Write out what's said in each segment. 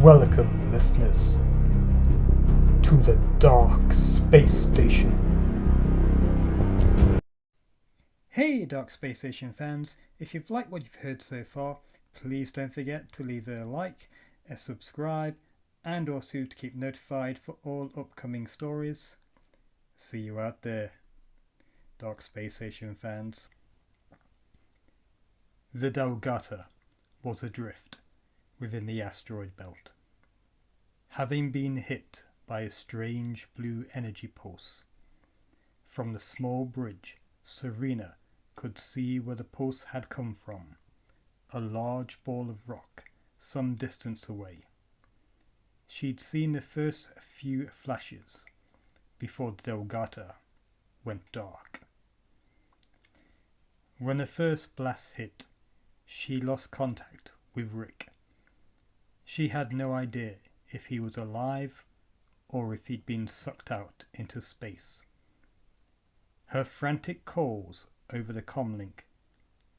Welcome, listeners, to the Dark Space Station. Hey, Dark Space Station fans, if you've liked what you've heard so far, please don't forget to leave a like, a subscribe, and also to keep notified for all upcoming stories. See you out there, Dark Space Station fans. The Delgata was adrift within the asteroid belt, having been hit by a strange blue energy pulse. From the small bridge, Serena could see where the pulse had come from, a large ball of rock some distance away. She'd seen the first few flashes before the Delgata went dark. When the first blast hit, she lost contact with Rick. She had no idea if he was alive or if he'd been sucked out into space. Her frantic calls over the comlink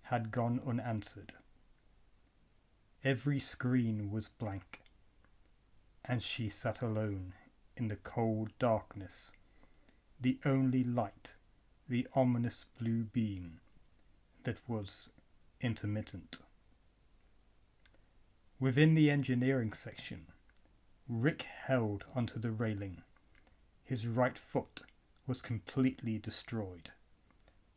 had gone unanswered. Every screen was blank, and she sat alone in the cold darkness, the only light, the ominous blue beam that was intermittent. Within the engineering section, Rick held onto the railing. His right foot was completely destroyed.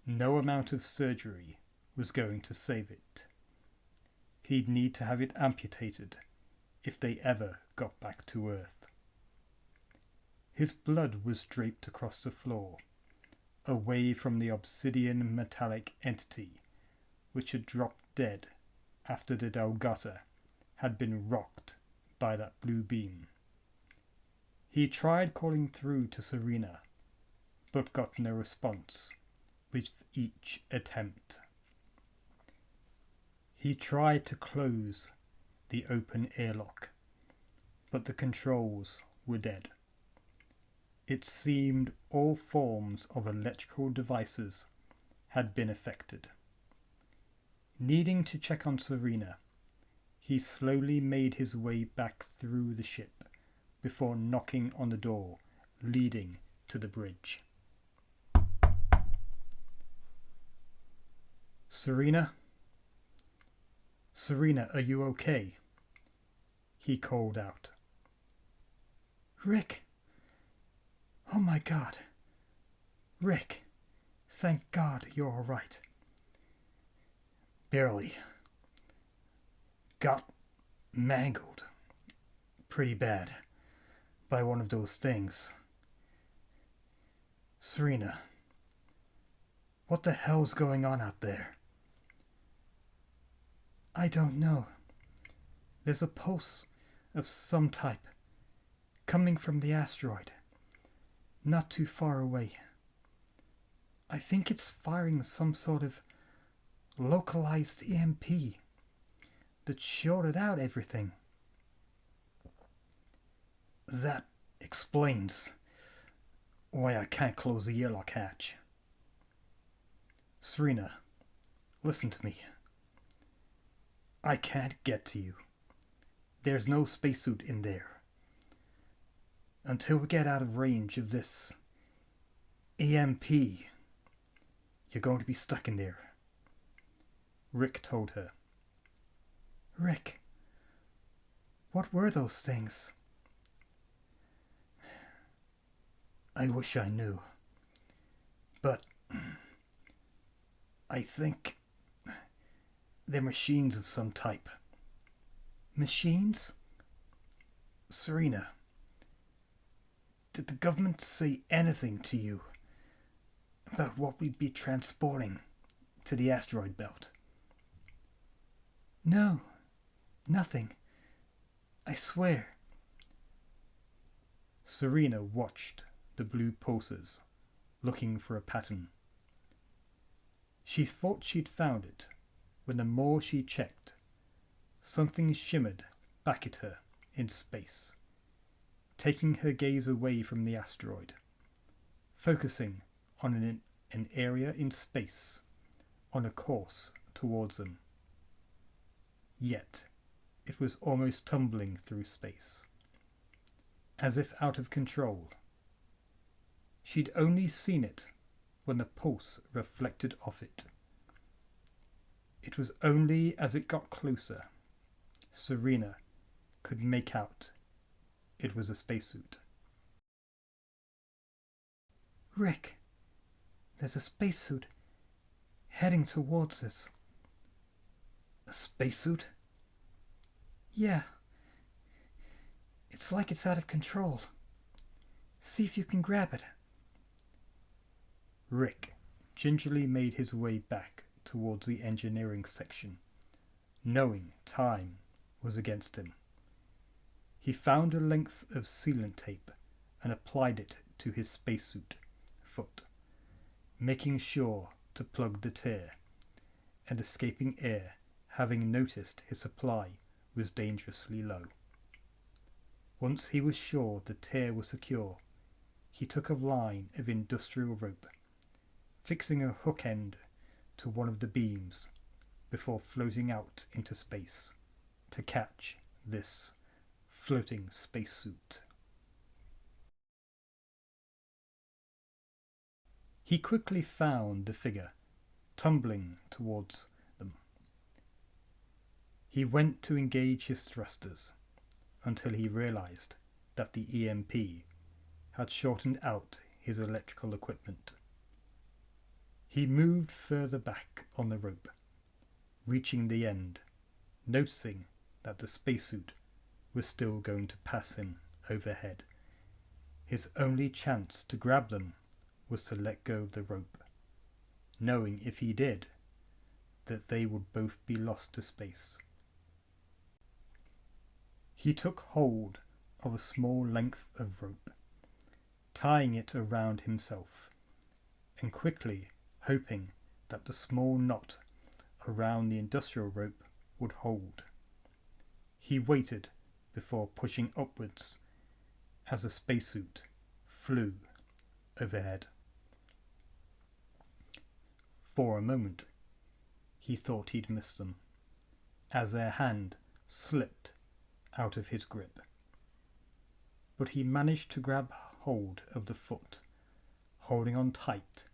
No amount of surgery was going to save it. He'd need to have it amputated if they ever got back to Earth. His blood was draped across the floor, away from the obsidian metallic entity which had dropped dead after the Delgata had been rocked by that blue beam. He tried calling through to Serena, but got no response with each attempt. He tried to close the open airlock, but the controls were dead. It seemed all forms of electrical devices had been affected. Needing to check on Serena, he slowly made his way back through the ship before knocking on the door leading to the bridge. Serena? Serena, are you okay? He called out. Rick! Oh my God! Rick! Thank God you're all right. Barely. Got mangled pretty bad by one of those things. Serena, what the hell's going on out there? I don't know. There's a pulse of some type coming from the asteroid, not too far away. I think it's firing some sort of localized EMP that shorted out everything. That explains why I can't close the airlock hatch. Serena, listen to me. I can't get to you. There's no spacesuit in there. Until we get out of range of this EMP, you're going to be stuck in there. Rick told her. Rick, what were those things? I wish I knew. But I think they're machines of some type. Machines? Serena, did the government say anything to you about what we'd be transporting to the asteroid belt? No, nothing. I swear. Serena watched the blue pulses, looking for a pattern. She thought she'd found it, when the more she checked, something shimmered back at her in space, taking her gaze away from the asteroid, focusing on an area in space on a course towards them. Yet it was almost tumbling through space, as if out of control. She'd only seen it when the pulse reflected off it. It was only as it got closer, Serena could make out it was a spacesuit. Rick, there's a spacesuit heading towards us. A spacesuit? Yeah. It's like it's out of control. See if you can grab it. Rick gingerly made his way back towards the engineering section, knowing time was against him. He found a length of sealant tape and applied it to his spacesuit foot, making sure to plug the tear, and escaping air, having noticed his supply was dangerously low. Once he was sure the tear was secure, he took a line of industrial rope, fixing a hook end to one of the beams before floating out into space to catch this floating spacesuit. He quickly found the figure tumbling towards them. He went to engage his thrusters until he realized that the EMP had shortened out his electrical equipment. He moved further back on the rope, reaching the end, noticing that the spacesuit was still going to pass him overhead. His only chance to grab them was to let go of the rope, knowing if he did, that they would both be lost to space. He took hold of a small length of rope, tying it around himself, and quickly hoping that the small knot around the industrial rope would hold. He waited before pushing upwards as the spacesuit flew overhead. For a moment, he thought he'd missed them, as their hand slipped out of his grip. But he managed to grab hold of the foot, holding on tight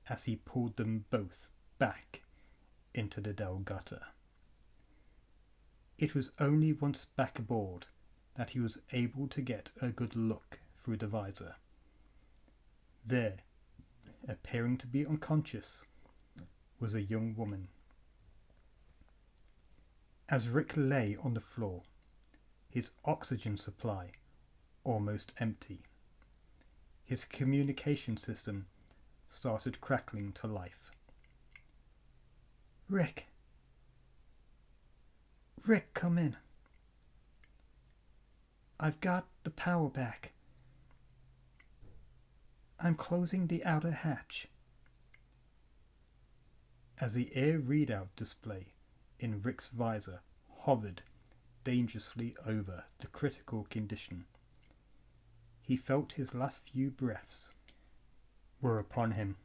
as he pulled them both back into the Delgata. It was only once back aboard that he was able to get a good look through the visor. There, appearing to be unconscious, was a young woman. As Rick lay on the floor, his oxygen supply almost empty, his communication system started crackling to life. Rick, come in. I've got the power back. I'm closing the outer hatch. As the air readout display in Rick's visor hovered dangerously over the critical condition, he felt his last few breaths were upon him.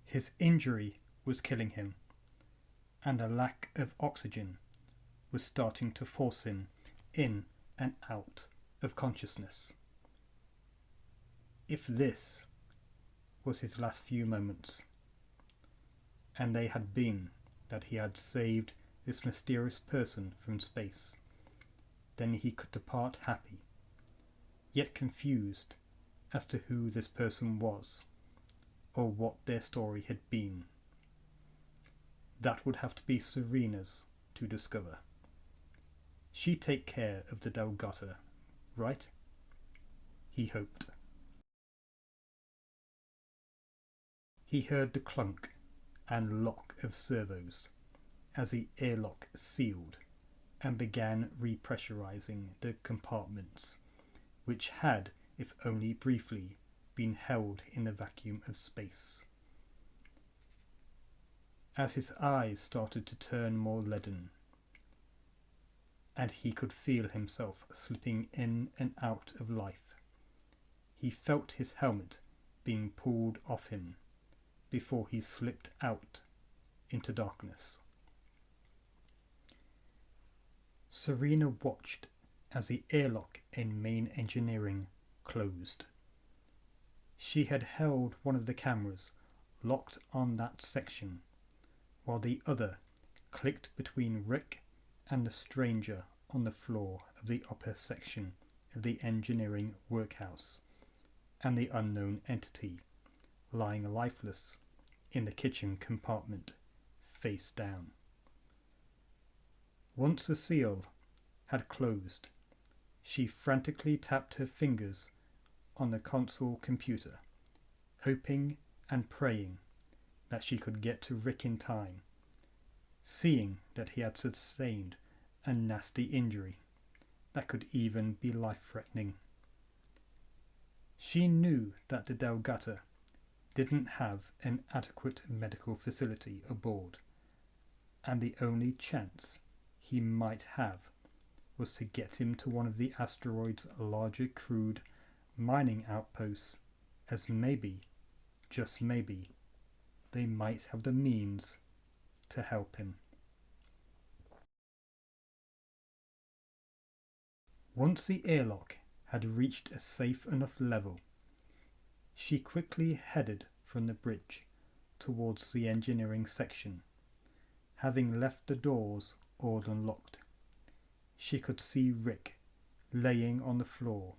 His injury was killing him, and a lack of oxygen was starting to force him in and out of consciousness. If this was his last few moments, and they had been that he had saved this mysterious person from space, then he could depart happy, yet confused as to who this person was, or what their story had been. That would have to be Serena's to discover. She'd take care of the Delgata, right? He hoped. He heard the clunk and lock of servos as the airlock sealed and began repressurizing the compartments, which had, if only briefly, been held in the vacuum of space. As his eyes started to turn more leaden, and he could feel himself slipping in and out of life, he felt his helmet being pulled off him before he slipped out into darkness. Serena watched as the airlock in main engineering closed. She had held one of the cameras locked on that section, while the other clicked between Rick and the stranger on the floor of the upper section of the engineering workhouse, and the unknown entity lying lifeless in the kitchen compartment, face down. Once the seal had closed, she frantically tapped her fingers on the console computer, hoping and praying that she could get to Rick in time, seeing that he had sustained a nasty injury that could even be life-threatening. She knew that the Delgata didn't have an adequate medical facility aboard, and the only chance he might have was to get him to one of the asteroid's larger crewed mining outposts, as maybe, just maybe, they might have the means to help him. Once the airlock had reached a safe enough level, she quickly headed from the bridge towards the engineering section. Having left the doors all unlocked, she could see Rick laying on the floor.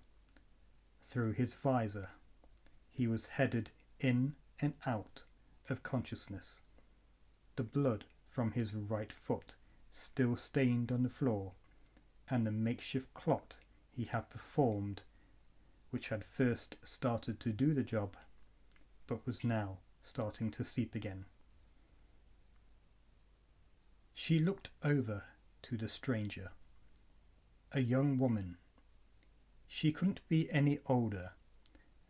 Through his visor, he was headed in and out of consciousness, the blood from his right foot still stained on the floor, and the makeshift clot he had performed, which had first started to do the job, but was now starting to seep again. She looked over to the stranger, a young woman. She couldn't be any older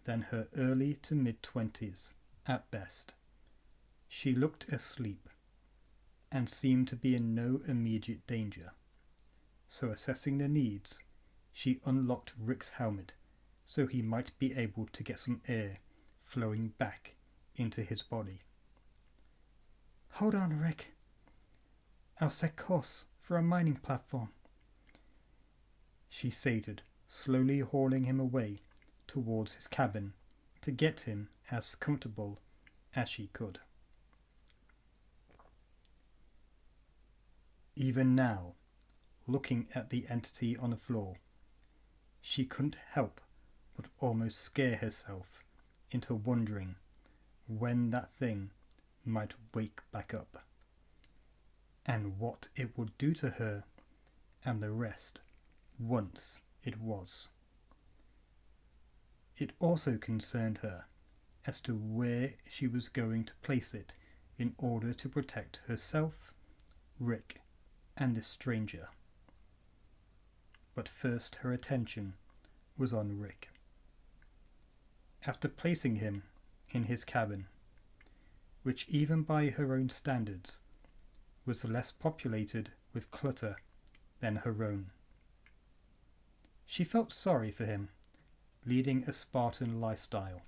than her early to mid-20s at best. She looked asleep and seemed to be in no immediate danger. So, assessing their needs, she unlocked Rick's helmet so he might be able to get some air flowing back into his body. "Hold on, Rick. I'll set course for a mining platform," she stated, slowly hauling him away towards his cabin to get him as comfortable as she could. Even now, looking at the entity on the floor, she couldn't help but almost scare herself into wondering when that thing might wake back up, and what it would do to her and the rest once it was. It also concerned her as to where she was going to place it in order to protect herself, Rick, and the stranger. But first her attention was on Rick. After placing him in his cabin, which even by her own standards was less populated with clutter than her own, she felt sorry for him, leading a Spartan lifestyle,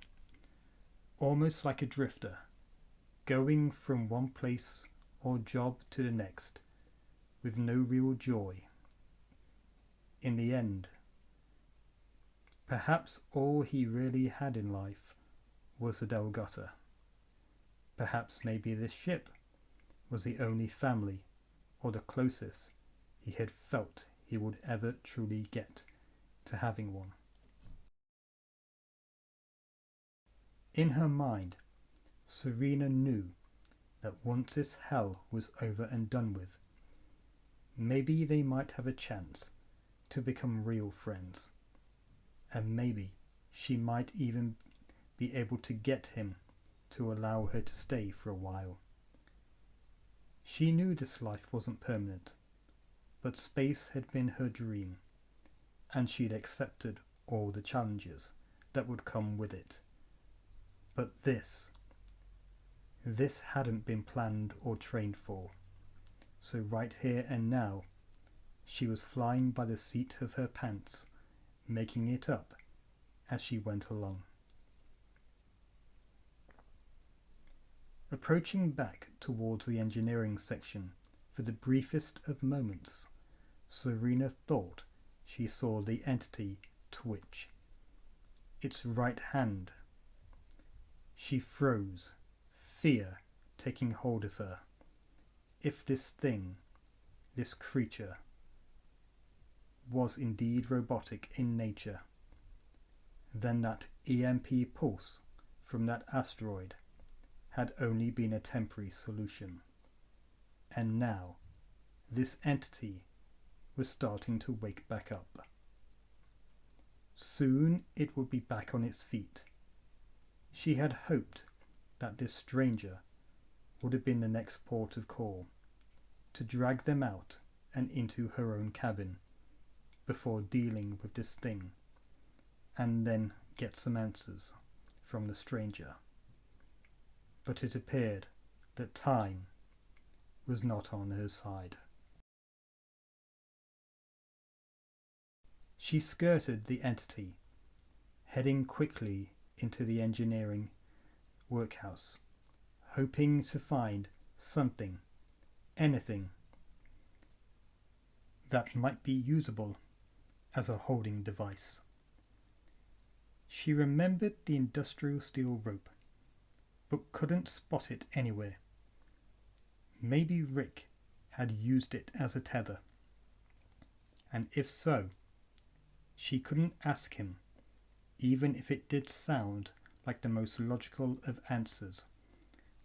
almost like a drifter, going from one place or job to the next, with no real joy. In the end, perhaps all he really had in life was a Delgata. Perhaps maybe this ship was the only family, or the closest he had felt he would ever truly get to having one. In her mind, Serena knew that once this hell was over and done with, maybe they might have a chance to become real friends, and maybe she might even be able to get him to allow her to stay for a while. She knew this life wasn't permanent, but space had been her dream, and she'd accepted all the challenges that would come with it. But this hadn't been planned or trained for, so right here and now, she was flying by the seat of her pants, making it up as she went along. Approaching back towards the engineering section for the briefest of moments, Serena thought she saw the entity twitch. Its right hand. She froze, fear taking hold of her. If this thing, this creature, was indeed robotic in nature, then that EMP pulse from that asteroid had only been a temporary solution. And now, this entity was starting to wake back up. Soon it would be back on its feet. She had hoped that this stranger would have been the next port of call, to drag them out and into her own cabin before dealing with this thing, and then get some answers from the stranger. But it appeared that time was not on her side. She skirted the entity, heading quickly into the engineering workhouse, hoping to find something, anything, that might be usable as a holding device. She remembered the industrial steel rope, but couldn't spot it anywhere. Maybe Rick had used it as a tether, and if so, she couldn't ask him, even if it did sound like the most logical of answers,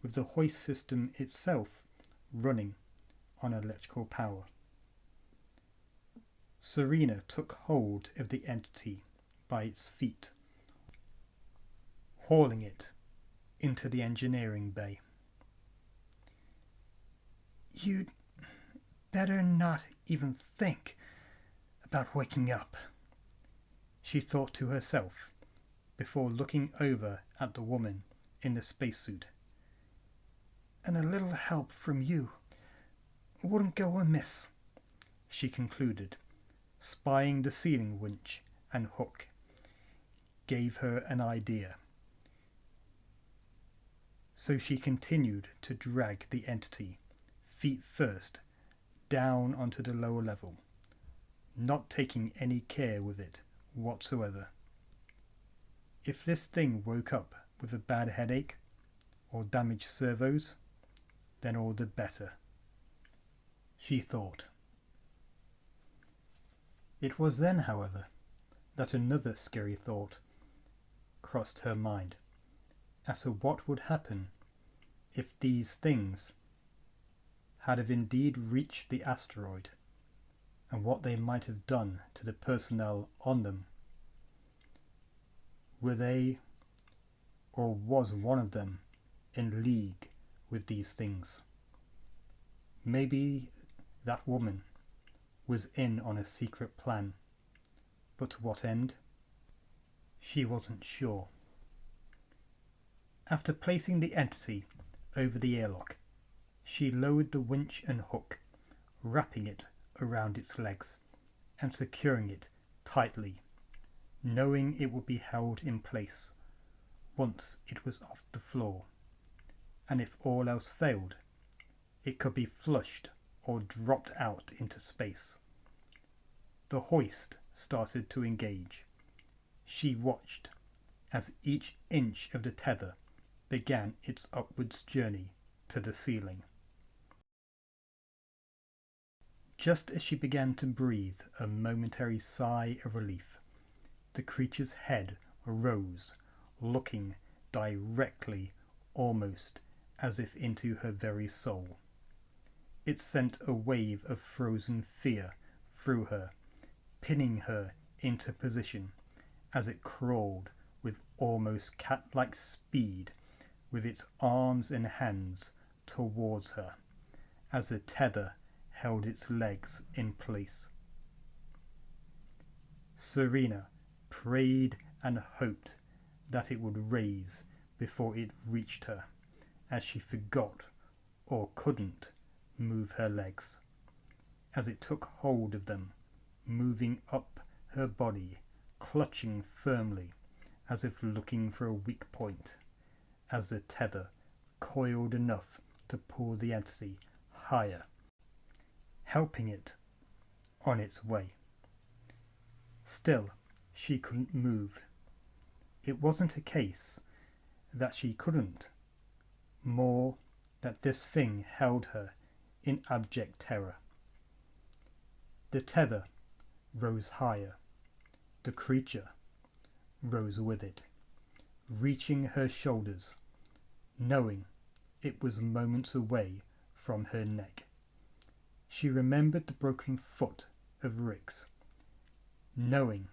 with the hoist system itself running on electrical power. Serena took hold of the entity by its feet, hauling it into the engineering bay. You'd better not even think about waking up, she thought to herself before looking over at the woman in the spacesuit. And a little help from you wouldn't go amiss, she concluded, spying the ceiling winch and hook. Gave her an idea. So she continued to drag the entity, feet first, down onto the lower level, not taking any care with it whatsoever. If this thing woke up with a bad headache or damaged servos, then all the better, she thought. It was then, however, that another scary thought crossed her mind as to what would happen if these things had have indeed reached the asteroid, and what they might have done to the personnel on them. Were they, or was one of them, in league with these things? Maybe that woman was in on a secret plan, but to what end? She wasn't sure. After placing the entity over the airlock, she lowered the winch and hook, wrapping it around its legs and securing it tightly, knowing it would be held in place once it was off the floor, and if all else failed, it could be flushed or dropped out into space. The hoist started to engage. She watched as each inch of the tether began its upwards journey to the ceiling. Just as she began to breathe a momentary sigh of relief, the creature's head arose, looking directly, almost as if into her very soul. It sent a wave of frozen fear through her, pinning her into position as it crawled with almost cat-like speed with its arms and hands towards her, as the tether held its legs in place. Serena prayed and hoped that it would raise before it reached her, as she forgot or couldn't move her legs, as it took hold of them, moving up her body, clutching firmly as if looking for a weak point, as the tether coiled enough to pull the entity higher, helping it on its way. Still, she couldn't move. It wasn't a case that she couldn't, more that this thing held her in abject terror. The tether rose higher. The creature rose with it, reaching her shoulders, knowing it was moments away from her neck. She remembered the broken foot of Rick's, knowing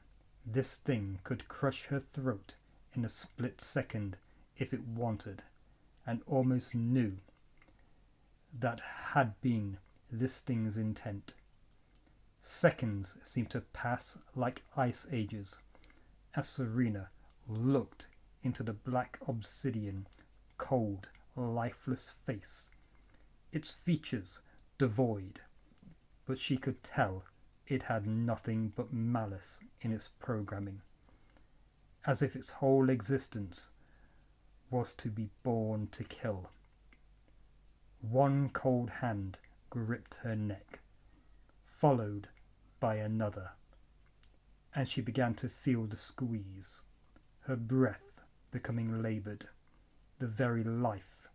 this thing could crush her throat in a split second if it wanted, and almost knew that had been this thing's intent. Seconds seemed to pass like ice ages as Serena looked into the black obsidian, cold, lifeless face, its features devoid, but she could tell it had nothing but malice in its programming, as if its whole existence was to be born to kill. One cold hand gripped her neck, followed by another, and she began to feel the squeeze, her breath becoming laboured, the very life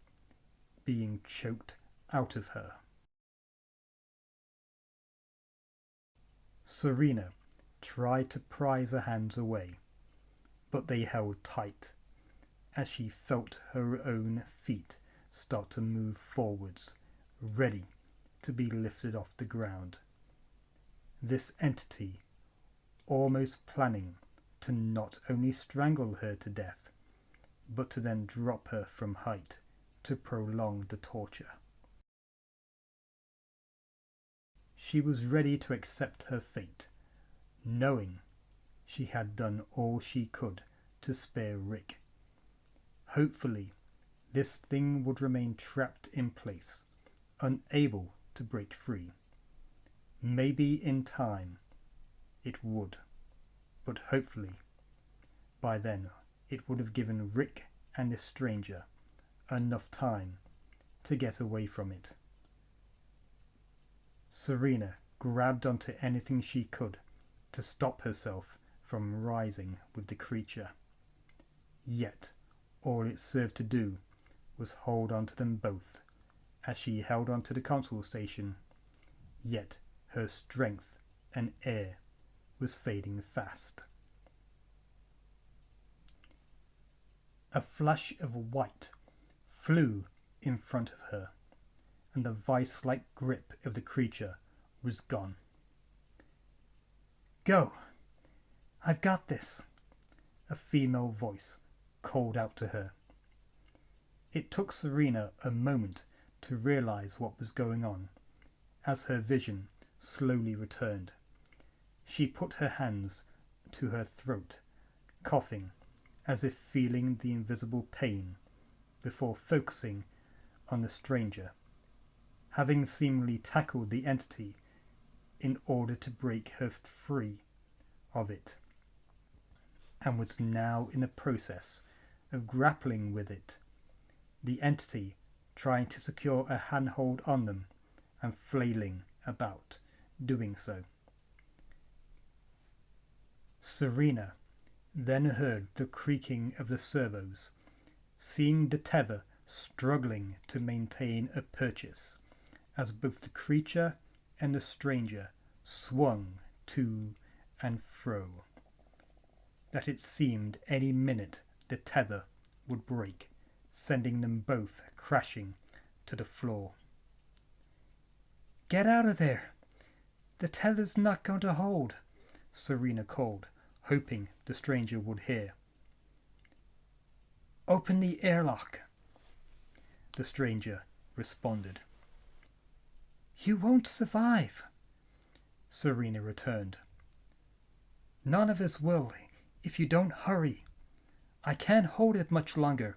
being choked out of her. Serena tried to prise her hands away, but they held tight as she felt her own feet start to move forwards, ready to be lifted off the ground. This entity almost planning to not only strangle her to death, but to then drop her from height to prolong the torture. She was ready to accept her fate, knowing she had done all she could to spare Rick. Hopefully, this thing would remain trapped in place, unable to break free. Maybe in time it would, but hopefully by then it would have given Rick and the stranger enough time to get away from it. Serena grabbed onto anything she could to stop herself from rising with the creature. Yet all it served to do was hold on to them both as she held onto the console station, yet her strength and air was fading fast. A flash of white flew in front of her, and the vice-like grip of the creature was gone. "Go! I've got this!" a female voice called out to her. It took Serena a moment to realize what was going on, as her vision slowly returned. She put her hands to her throat, coughing, as if feeling the invisible pain, before focusing on the stranger, having seemingly tackled the entity in order to break her free of it, and was now in the process of grappling with it, the entity trying to secure a handhold on them and flailing about, doing so. Serena then heard the creaking of the servos, seeing the tether struggling to maintain a purchase, as both the creature and the stranger swung to and fro, that it seemed any minute the tether would break, sending them both crashing to the floor. "Get out of there! The tether's not going to hold," Serena called, hoping the stranger would hear. "Open the airlock," the stranger responded. "You won't survive," Serena returned. "None of us will if you don't hurry. I can't hold it much longer,"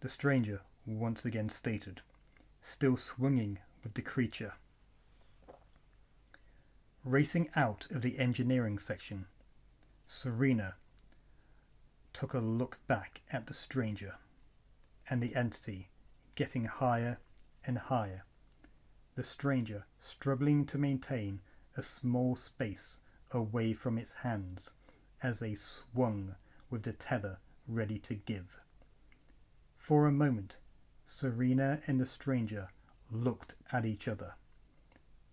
the stranger once again stated, still swinging with the creature. Racing out of the engineering section, Serena took a look back at the stranger and the entity getting higher and higher, the stranger struggling to maintain a small space away from its hands as they swung with the tether ready to give. For a moment, Serena and the stranger looked at each other,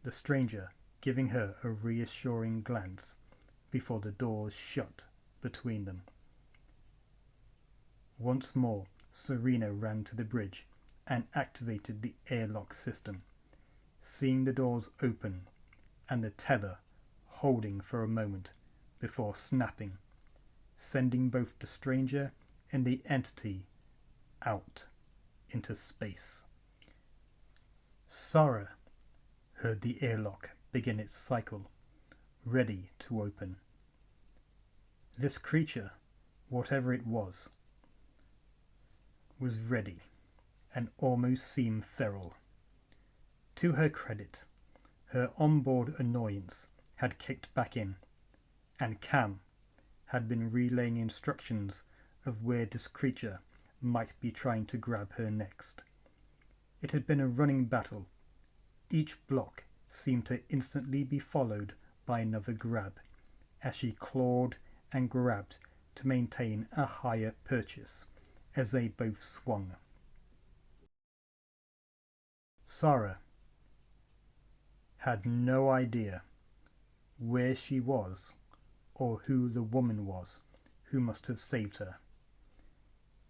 the stranger giving her a reassuring glance before the doors shut between them. Once more, Serena ran to the bridge and activated the airlock system, seeing the doors open and the tether holding for a moment before snapping, sending both the stranger and the entity out into space. Sarah heard the airlock begin its cycle, ready to open. This creature, whatever it was ready and almost seemed feral. To her credit, her onboard annoyance had kicked back in, and Cam had been relaying instructions of where this creature might be trying to grab her next. It had been a running battle. Each block seemed to instantly be followed by another grab, as she clawed and grabbed to maintain a higher purchase as they both swung. Sarah had no idea where she was or who the woman was who must have saved her.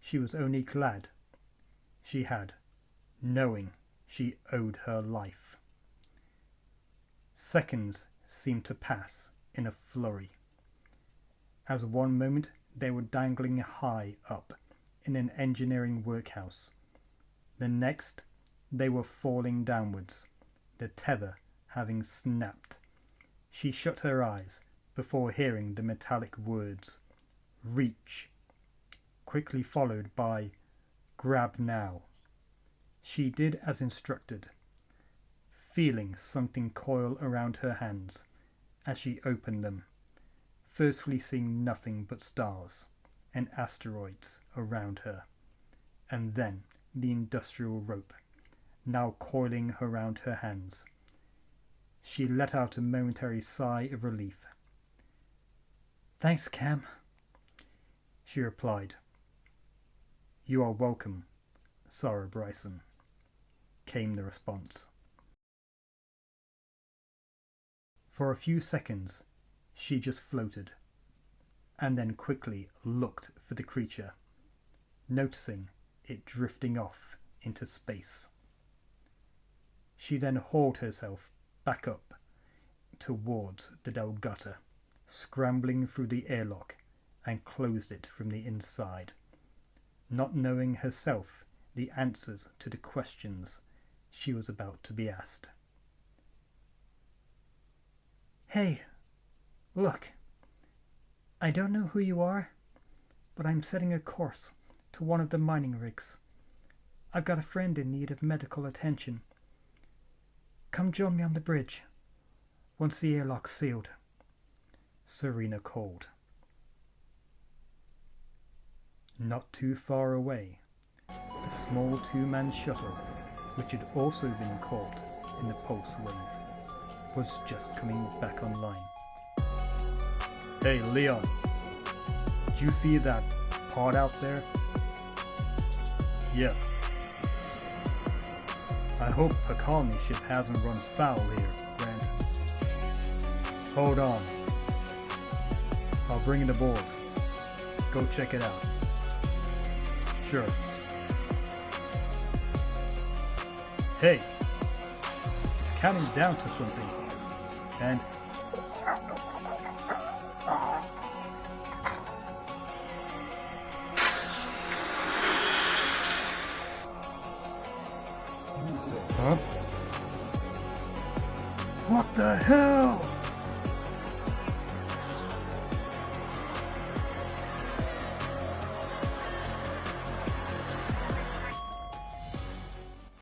She was only glad she had, knowing she owed her life. Seconds seemed to pass in a flurry, as one moment they were dangling high up in an engineering workhouse. The next, they were falling downwards, the tether having snapped. She shut her eyes before hearing the metallic words, "Reach," quickly followed by, "Grab now." She did as instructed, feeling something coil around her hands as she opened them, firstly seeing nothing but stars and asteroids around her, and then the industrial rope, now coiling around her hands. She let out a momentary sigh of relief. "Thanks, Cam," she replied. "You are welcome, Sarah Bryson," came the response. For a few seconds, she just floated, and then quickly looked for the creature, noticing it drifting off into space. She then hauled herself back up towards the Delgata, scrambling through the airlock and closed it from the inside, not knowing herself the answers to the questions she was about to be asked. "Hey, look. I don't know who you are, but I'm setting a course to one of the mining rigs. I've got a friend in need of medical attention. Come join me on the bridge once the airlock's sealed," Serena called. Not too far away, a small two-man shuttle, which had also been caught in the pulse wave, was just coming back online. "Hey, Leon, did you see that pod out there?" "Yeah. I hope a colony ship hasn't run foul here, Grant." "Hold on. I'll bring it aboard. Go check it out." "Sure." "Hey, it's counting down to something, and